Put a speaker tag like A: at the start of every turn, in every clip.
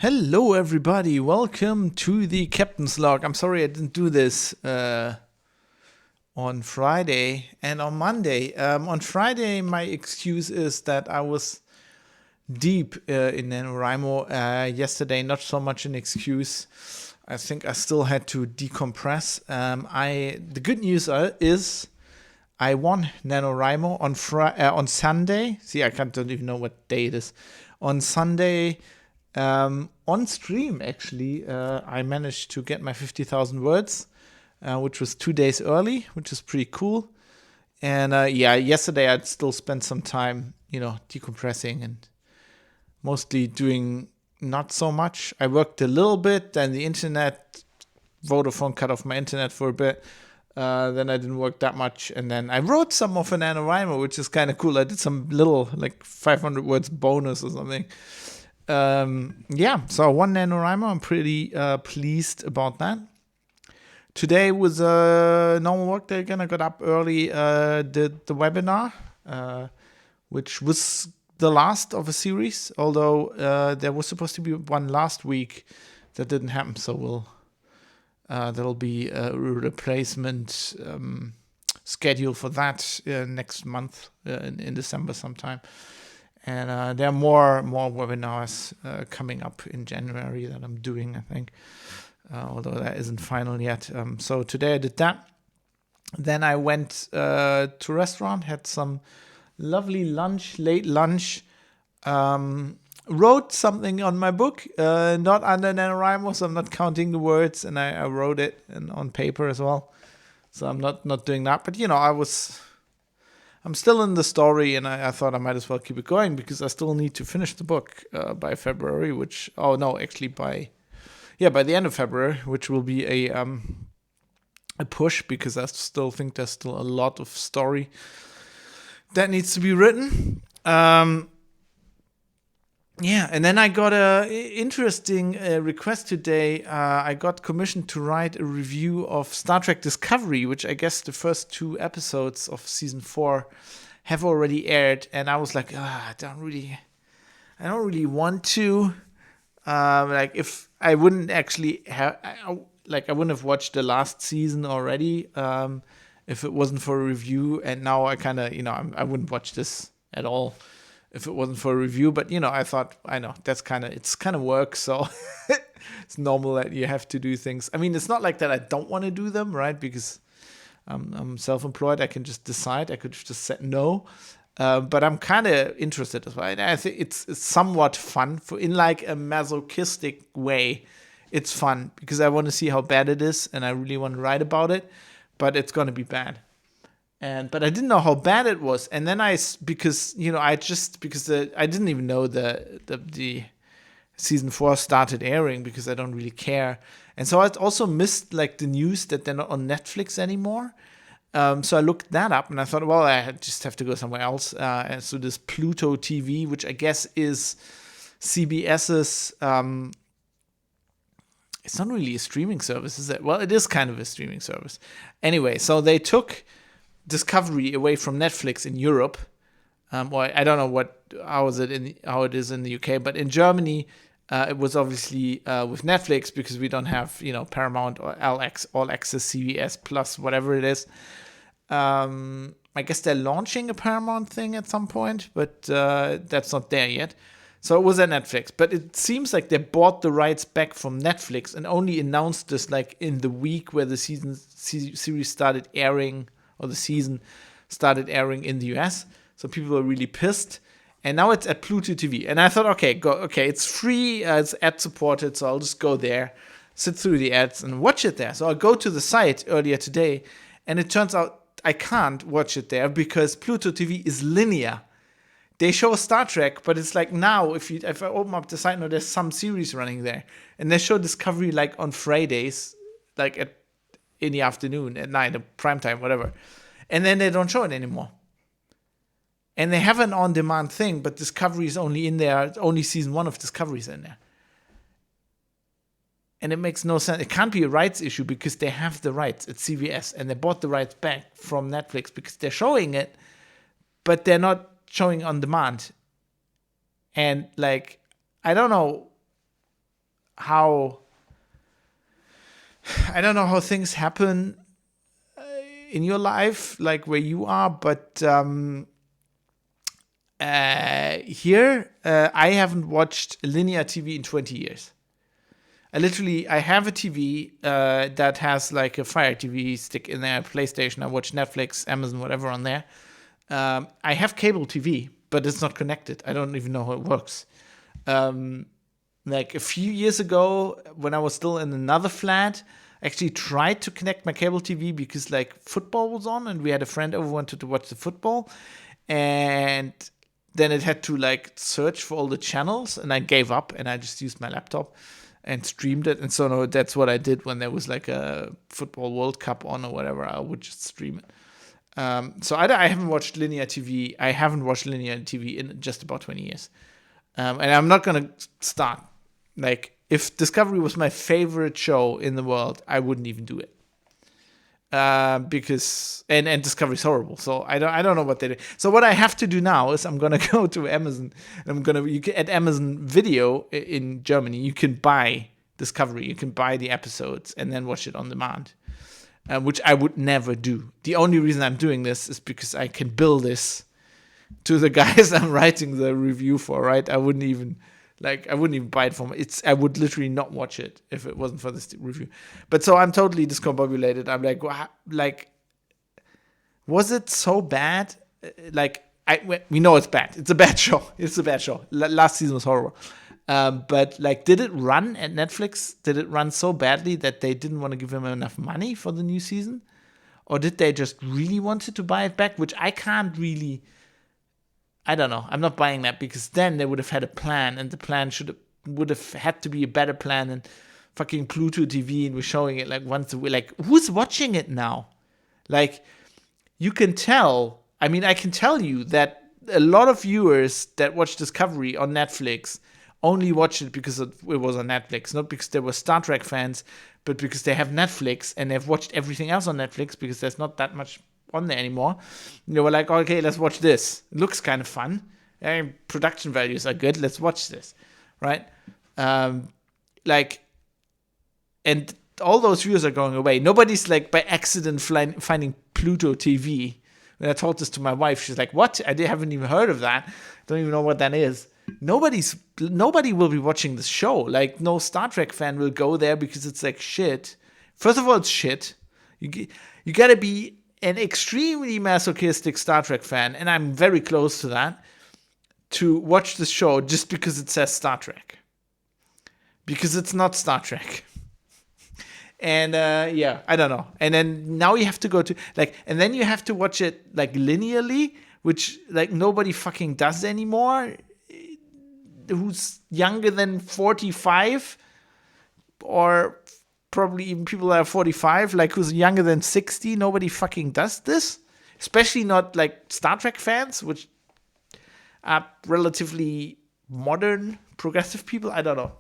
A: Hello everybody, welcome to the Captain's Log. I'm sorry I didn't do this on Friday and on Monday. On Friday my excuse is that I was deep in NaNoWriMo. Yesterday not so much an excuse. I think I still had to decompress. The good news is I won NaNoWriMo on Sunday. See, don't even know what day it is. On Sunday, on stream, actually, I managed to get my 50,000 words, which was 2 days early, which is pretty cool. And yesterday I'd still spent some time, decompressing and mostly doing not so much. I worked a little bit, then the internet, Vodafone cut off my internet for a bit. Then I didn't work that much. And then I wrote some of an NaNoWriMo, which is kind of cool. I did some little 500 words bonus or something. So I won NaNoWriMo. I'm pretty pleased about that. Today was a normal work day again. I got up early, did the webinar, which was the last of a series, although there was supposed to be one last week that didn't happen. So there'll be a replacement schedule for that next month in December sometime. And there are more webinars coming up in January that I'm doing, I think, although that isn't final yet. So today I did that. Then I went to a restaurant, had some lovely late lunch, wrote something on my book, not under NaNoWriMo, so I'm not counting the words, and I wrote it on paper as well. So I'm not doing that. But, I'm still in the story, and I thought I might as well keep it going because I still need to finish the book by February, by the end of February, which will be a push because I still think there's still a lot of story that needs to be written. And then I got a interesting request today. I got commissioned to write a review of Star Trek Discovery, which I guess the first 2 episodes of season 4 have already aired. And I was like, I don't really want to. If I wouldn't actually have, I wouldn't have watched the last season already if it wasn't for a review. And now I kind of, I wouldn't watch this at all if it wasn't for a review. But, I thought, it's kind of work. So it's normal that you have to do things. I mean, it's not like that I don't want to do them, right? Because I'm self-employed. I can just decide. I could just say no. But I'm kind of interested as well. And I think it's somewhat fun in a masochistic way. It's fun because I want to see how bad it is. And I really want to write about it. But it's going to be bad. But I didn't know how bad it was, and then I didn't even know the season 4 started airing because I don't really care, and so I also missed the news that they're not on Netflix anymore. So I looked that up, and I thought, well, I just have to go somewhere else. And so this Pluto TV, which I guess is CBS's. It's not really a streaming service, is it? Well, it is kind of a streaming service. Anyway, so they took Discovery away from Netflix in Europe. I don't know how it is in the UK, but in Germany it was obviously with Netflix because we don't have Paramount or All Access, CBS Plus, whatever it is. I guess they're launching a Paramount thing at some point, but that's not there yet. So it was at Netflix, but it seems like they bought the rights back from Netflix and only announced this in the week where the series started airing. Or the season started airing in the US. So people were really pissed. And now it's at Pluto TV. And I thought, okay, it's free, it's ad supported, so I'll just go there, sit through the ads and watch it there. So I go to the site earlier today, and it turns out I can't watch it there because Pluto TV is linear. They show Star Trek, but it's now if I open up the site now, there's some series running there. And they show Discovery on Fridays, in the afternoon, at night, at prime time, whatever. And then they don't show it anymore. And they have an on-demand thing, but Discovery is only in there, only season 1 of Discovery is in there. And it makes no sense. It can't be a rights issue because they have the rights at CBS, and they bought the rights back from Netflix because they're showing it, but they're not showing on demand. And I don't know how I don't know how things happen in your life, like where you are, but here I haven't watched linear TV in 20 years. I have a TV that has like a Fire TV stick in there, PlayStation. I watch Netflix, Amazon, whatever on there. I have cable TV, but it's not connected. I don't even know how it works. Like a few years ago, when I was still in another flat, I actually tried to connect my cable TV because like football was on, and we had a friend over who wanted to watch the football, and then it had to like search for all the channels, and I gave up and I just used my laptop and streamed it. And so no, that's what I did when there was like a football World Cup on or whatever. I would just stream it. So I haven't watched linear TV. I haven't watched linear TV in just about 20 years. And I'm not going to start. Like, if Discovery was my favorite show in the world, I wouldn't even do it. Because Discovery's horrible. So I don't know what they do. So what I have to do now is I'm gonna go to Amazon. And at Amazon Video in Germany, you can buy Discovery. You can buy the episodes and then watch it on demand. Which I would never do. The only reason I'm doing this is because I can bill this to the guys I'm writing the review for, right? I wouldn't even buy it from it. I would literally not watch it if it wasn't for this review. But so I'm totally discombobulated. I'm like, was it so bad? Like, we know it's bad. It's a bad show. It's a bad show. Last season was horrible. But like, did it run at Netflix? Did it run so badly that they didn't want to give him enough money for the new season? Or did they just really wanted to buy it back? Which I can't really... I don't know. I'm not buying that, because then they would have had a plan, and the plan would have had to be a better plan than fucking Pluto TV, and we're showing it like once a week. Like, who's watching it now? Like, you can tell. I mean, I can tell you that a lot of viewers that watch Discovery on Netflix only watch it because it was on Netflix, not because they were Star Trek fans, but because they have Netflix and they've watched everything else on Netflix because there's not that much on there anymore. They were like, okay, let's watch this. It looks kind of fun. Production values are good. Let's watch this, right? Like, and all those views are going away. Nobody's like by accident finding Pluto TV. When I told this to my wife, she's like, "What? I haven't even heard of that. Don't even know what that is." Nobody will be watching this show. Like, no Star Trek fan will go there because it's like shit. First of all, it's shit. You gotta be an extremely masochistic Star Trek fan, and I'm very close to that, to watch the show just because it says Star Trek. Because it's not Star Trek. And yeah, I don't know. And then now you have to go to and then you have to watch it like linearly, which like nobody fucking does anymore. Who's younger than 45, or probably even people that are 45, like who's younger than 60. Nobody fucking does this, especially not like Star Trek fans, which are relatively modern, progressive people. I don't know.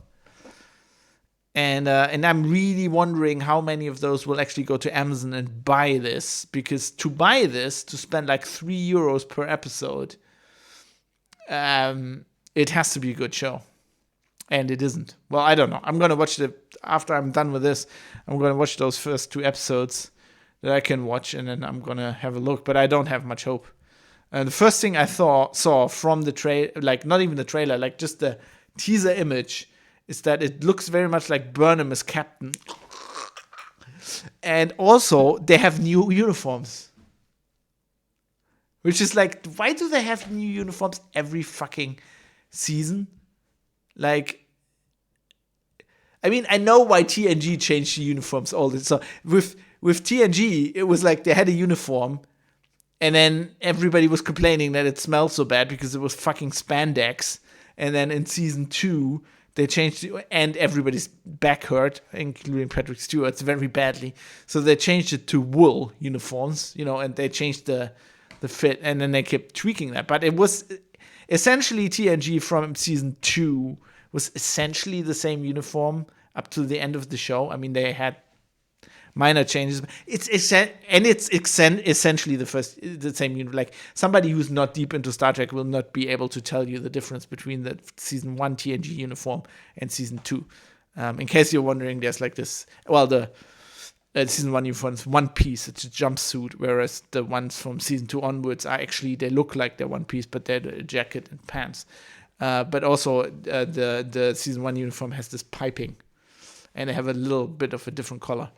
A: And I'm really wondering how many of those will actually go to Amazon and buy this, because to buy this, to spend like €3 per episode, it has to be a good show. And it isn't. Well, I don't know. I'm going to watch after I'm done with this, I'm going to watch those first 2 episodes that I can watch, and then I'm going to have a look. But I don't have much hope. And the first thing I saw from the trailer, like not even the trailer, like just the teaser image, is that it looks very much like Burnham as Captain. And also, they have new uniforms. Which is like, why do they have new uniforms every fucking season? Like, I mean, I know why TNG changed the uniforms all this. So with TNG, it was like they had a uniform, and then everybody was complaining that it smelled so bad because it was fucking spandex. And then in season 2, they changed it, and everybody's back hurt, including Patrick Stewart's, very badly. So they changed it to wool uniforms, and they changed the fit, and then they kept tweaking that. But it was essentially TNG from season 2 was essentially the same uniform up to the end of the show. I mean, they had minor changes. It's essentially the same uniform. Like, somebody who's not deep into Star Trek will not be able to tell you the difference between the season 1 TNG uniform and season 2. In case you're wondering, there's like this. Well, the season 1 uniform is one piece. It's a jumpsuit, whereas the ones from season 2 onwards are actually, they look like they're one piece, but they're the jacket and pants. But also the season 1 uniform has this piping, and they have a little bit of a different color.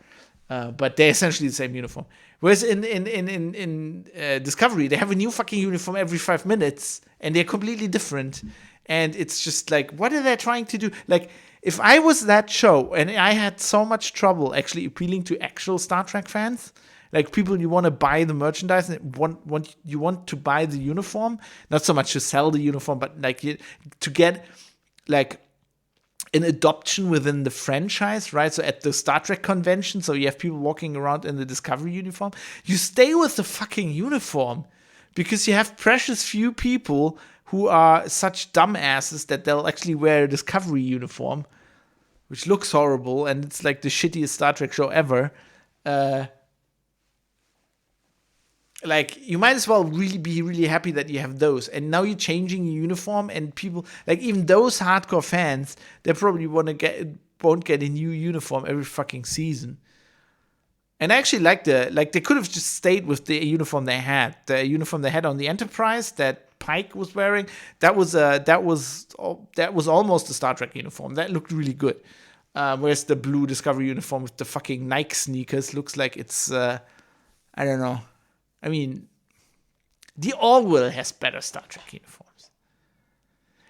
A: But they're essentially the same uniform. Whereas in Discovery, they have a new fucking uniform every 5 minutes, and they're completely different. And it's just like, what are they trying to do? Like, if I was that show, and I had so much trouble actually appealing to actual Star Trek fans, like people you want to buy the merchandise and you want to buy the uniform, not so much to sell the uniform, but like to get like an adoption within the franchise, right? So at the Star Trek convention, so you have people walking around in the Discovery uniform. You stay with the fucking uniform because you have precious few people who are such dumbasses that they'll actually wear a Discovery uniform, which looks horrible, and it's like the shittiest Star Trek show ever. Like, you might as well be really happy that you have those. And now you're changing your uniform, and people, like, even those hardcore fans, they probably won't get a new uniform every fucking season. And I actually like they could have just stayed with the uniform they had. The uniform they had on the Enterprise that Pike was wearing, that was almost a Star Trek uniform. That looked really good. Whereas the blue Discovery uniform with the fucking Nike sneakers looks like it's I don't know. I mean, the Orville has better Star Trek uniforms.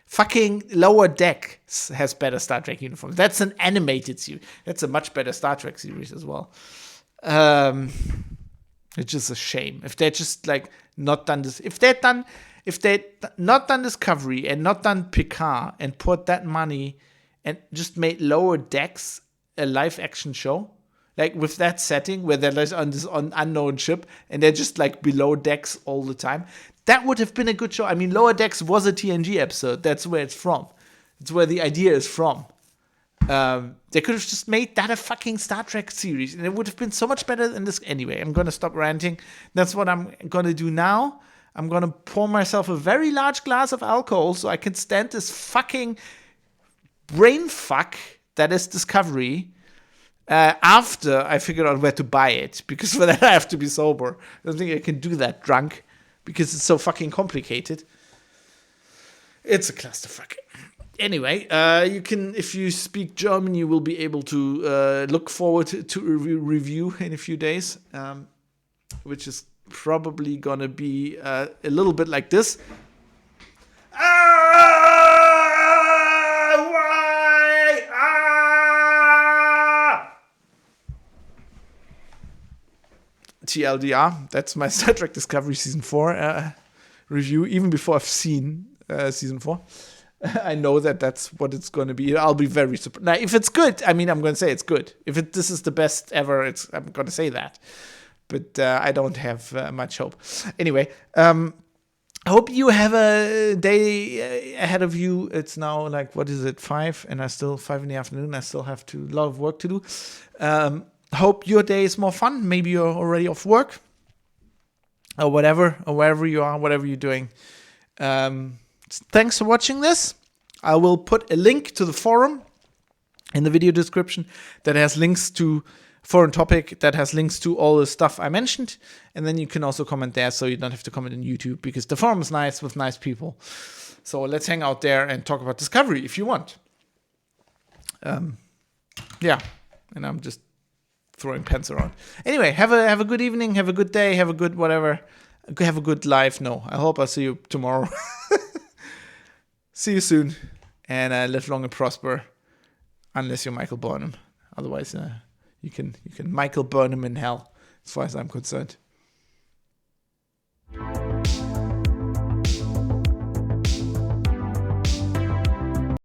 A: Fucking Lower Decks has better Star Trek uniforms. That's an animated series. That's a much better Star Trek series as well. It's just a shame if they're just like not done this. If they're not done Discovery and not done Picard and put that money and just made Lower Decks a live action show, like with that setting where they're like on this unknown ship and they're just like below decks all the time, that would have been a good show. I mean, Lower Decks was a TNG episode. That's where it's from. It's where the idea is from. They could have just made that a fucking Star Trek series, and it would have been so much better than this. Anyway, I'm gonna stop ranting. That's what I'm gonna do now. I'm gonna pour myself a very large glass of alcohol so I can stand this fucking brain fuck that is Discovery. After I figured out where to buy it, because for that I have to be sober. I don't think I can do that drunk because it's so fucking complicated. It's a clusterfuck. Anyway, you can, if you speak German, you will be able to look forward to a review in a few days, which is probably gonna be a little bit like this. TLDR, that's my Star Trek Discovery Season 4 review, even before I've seen Season 4. I know that that's what it's going to be. I'll be very surprised. Now, if it's good, I mean, I'm going to say it's good. If this is the best ever, I'm going to say that. But I don't have much hope. Anyway, I hope you have a day ahead of you. It's now like, what is it, 5? And 5 in the afternoon. I still have a lot of work to do. Hope your day is more fun. Maybe you're already off work or whatever, or wherever you are, whatever you're doing. Thanks for watching this. I will put a link to the forum in the video description that has links to forum topic, that has links to all the stuff I mentioned. And then you can also comment there, so you don't have to comment on YouTube, because the forum is nice with nice people. So let's hang out there and talk about Discovery if you want. Yeah, and I'm just throwing pens around. Anyway, have a good evening, have a good day, have a good whatever, have a good life. No, I hope I'll see you tomorrow. See you soon, and live long and prosper, unless you're Michael Burnham. Otherwise, you can Michael Burnham in hell, as far as I'm concerned.